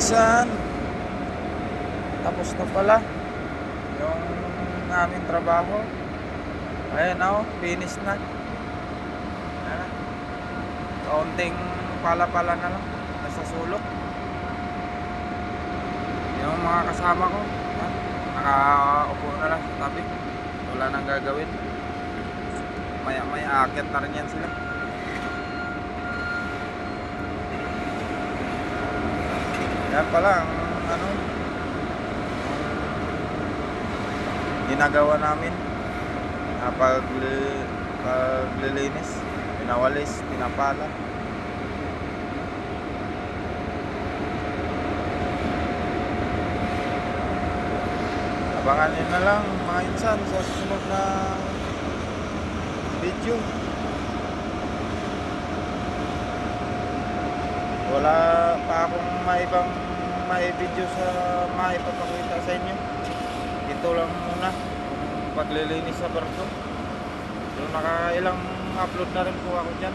insan, tapos na pala yung aming trabaho. Ayan o, finish na. Ayan. Kaunting pala-pala na lang nasa sulok. Yung mga kasama ko, ayan, nakaupo na lang sa tabi, wala nang gagawin. Maya aakyat na rin yan sila. Yan pala ang ginagawa namin, paglilinis, pinawalis, pinapala. Abangan nyo na lang mga insan sa susunod na video. Wala pa akong maibideo sa maipapakita sa inyo. Ito lang muna paglilinis sa barko. So nakailang upload na rin po ako dyan.